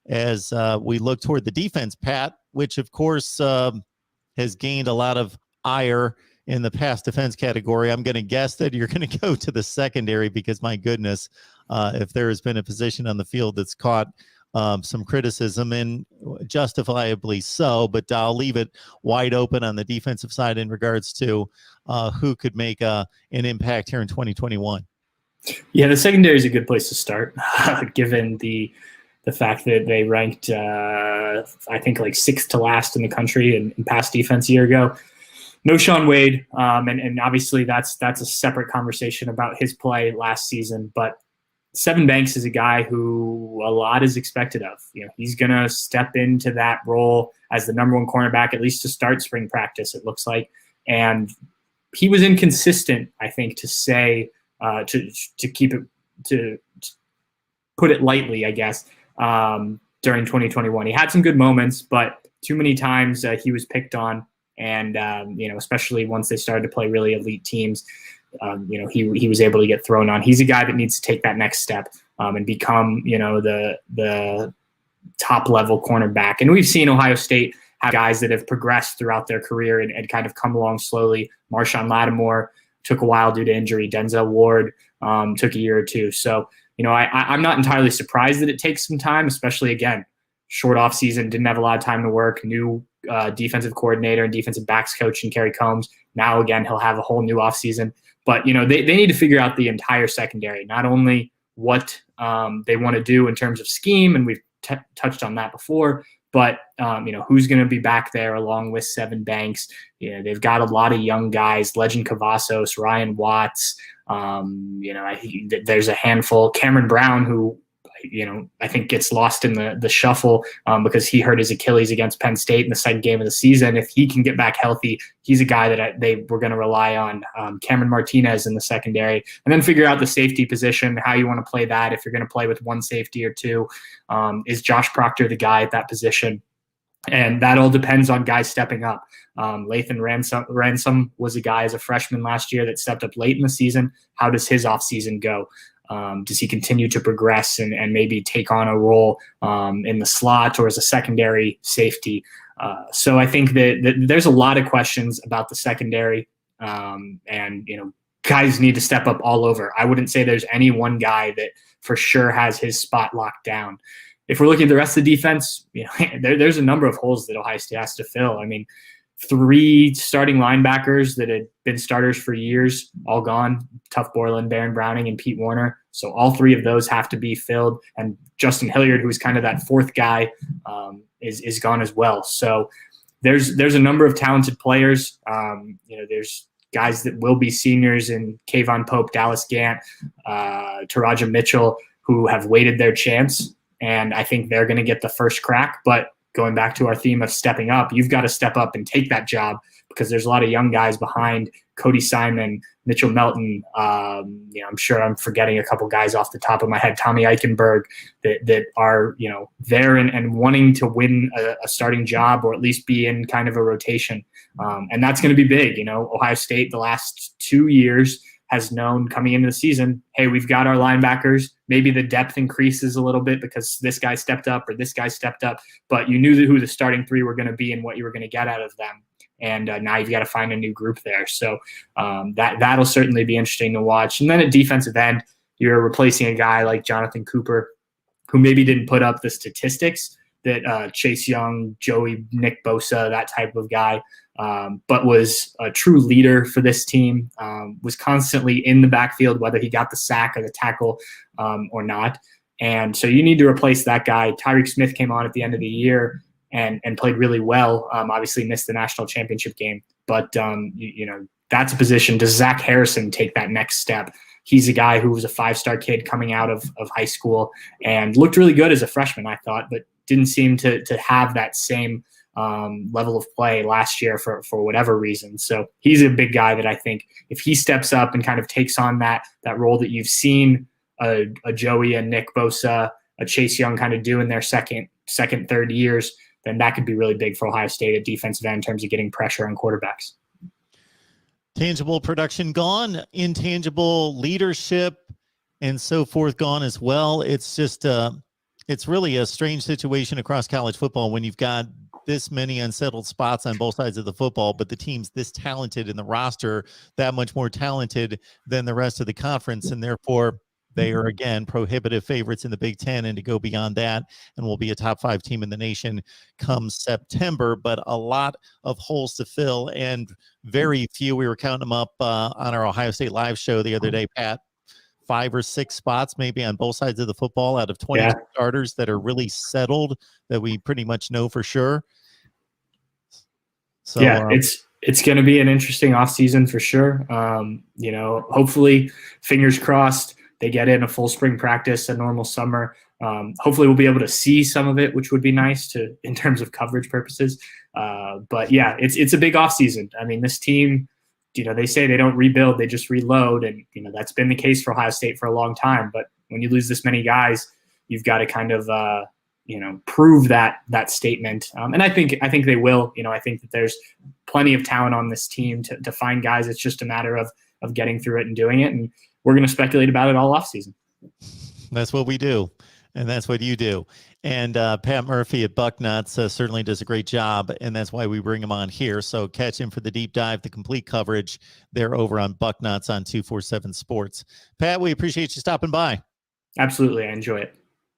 as we look toward the defense, Pat, which of course has gained a lot of ire in the pass defense category. I'm going to guess that you're going to go to the secondary because, my goodness, if there has been a position on the field that's caught some criticism, and justifiably so, but I'll leave it wide open on the defensive side in regards to who could make an impact here in 2021. Yeah, the secondary is a good place to start, given the fact that they ranked, I think, like 6th to last in the country in pass defense a year ago. No Shaun Wade, and obviously that's a separate conversation about his play last season. But Sevyn Banks is a guy who a lot is expected of. He's going to step into that role as the number 1 cornerback, at least to start spring practice, it looks like. And he was inconsistent, I think, to say, to keep it, to put it lightly, I guess, during 2021. He had some good moments, but too many times he was picked on. And, especially once they started to play really elite teams, he was able to get thrown on. He's a guy that needs to take that next step and become, the top level cornerback. And we've seen Ohio State have guys that have progressed throughout their career and kind of come along slowly. Marshawn Lattimore took a while due to injury. Denzel Ward took a year or two. So, I'm not entirely surprised that it takes some time, especially, again, short off season, didn't have a lot of time to work, new defensive coordinator and defensive backs coach in Kerry Combs. Now, again, he'll have a whole new off season. But, they need to figure out the entire secondary, not only what they want to do in terms of scheme, and we've touched on that before, but, who's going to be back there along with Sevyn Banks. They've got a lot of young guys, Legend Cavazos, Ryan Watts. There's a handful. Cameron Brown, who, I think gets lost in the shuffle because he hurt his Achilles against Penn State in the second game of the season. If he can get back healthy, he's a guy that they were going to rely on. Cameron Martinez in the secondary, and then figure out the safety position, how you want to play that. If you're going to play with 1 safety or 2, is Josh Proctor the guy at that position? And that all depends on guys stepping up. Lathan Ransom was a guy as a freshman last year that stepped up late in the season. How does his offseason go? Does he continue to progress and maybe take on a role in the slot or as a secondary safety? So I think that there's a lot of questions about the secondary, and guys need to step up all over. I wouldn't say there's any one guy that for sure has his spot locked down. If we're looking at the rest of the defense, there's a number of holes that Ohio State has to fill. I mean, 3 starting linebackers that had been starters for years, all gone. Tuff Borland, Baron Browning, and Pete Warner. So all 3 of those have to be filled. And Justin Hilliard, who's kind of that 4th guy, is gone as well. So there's a number of talented players. There's guys that will be seniors in Kayvon Pope, Dallas Gant, Taraja Mitchell, who have waited their chance. And I think they're going to get the first crack. But going back to our theme of stepping up, you've got to step up and take that job because there's a lot of young guys behind. Cody Simon, Mitchell Melton. I'm sure I'm forgetting a couple guys off the top of my head. Tommy Eichenberg that are there and wanting to win a starting job or at least be in kind of a rotation. And that's going to be big. Ohio State the last 2 years has known coming into the season, hey, we've got our linebackers. Maybe the depth increases a little bit because this guy stepped up or this guy stepped up, but you knew who the starting 3 were going to be and what you were going to get out of them. And now you've got to find a new group there. So that'll certainly be interesting to watch. And then at defensive end, you're replacing a guy like Jonathan Cooper, who maybe didn't put up the statistics that Chase Young, Joey, Nick Bosa, that type of guy, but was a true leader for this team, was constantly in the backfield, whether he got the sack or the tackle or not. And so you need to replace that guy. Tyrek Smith came on at the end of the year and played really well. Obviously missed the national championship game, but that's a position. Does Zach Harrison take that next step? He's a guy who was a 5-star kid coming out of high school and looked really good as a freshman, I thought, but didn't seem to have that same level of play last year for whatever reason. So he's a big guy that I think if he steps up and kind of takes on that role that you've seen a Joey and Nick Bosa, a Chase Young kind of do in their second, third years, then that could be really big for Ohio State at defensive end in terms of getting pressure on quarterbacks. Tangible production gone, intangible leadership and so forth gone as well. It's just it's really a strange situation across college football when you've got this many unsettled spots on both sides of the football, but the team's this talented in the roster, that much more talented than the rest of the conference, and therefore they are, again, prohibitive favorites in the Big Ten, and to go beyond that and will be a top 5 team in the nation come September. But a lot of holes to fill, and very few. We were counting them up on our Ohio State live show the other day, Pat. 5 or 6 spots maybe on both sides of the football out of 22 starters that are really settled, that we pretty much know for sure. So it's going to be an interesting offseason for sure. Hopefully, fingers crossed, they get in a full spring practice, a normal summer. Hopefully we'll be able to see some of it, which would be nice in terms of coverage purposes. But yeah, it's a big offseason. I mean, this team, they say they don't rebuild, they just reload. And, that's been the case for Ohio State for a long time. But when you lose this many guys, you've got to kind of, prove that statement. And I think they will. I think that there's plenty of talent on this team to find guys. It's just a matter of getting through it and doing it. And we're going to speculate about it all offseason. That's what we do. And that's what you do. And Pat Murphy at Bucknuts certainly does a great job, and that's why we bring him on here. So catch him for the deep dive, the complete coverage. They're over on Bucknuts on 247 Sports. Pat, we appreciate you stopping by. Absolutely. I enjoy it.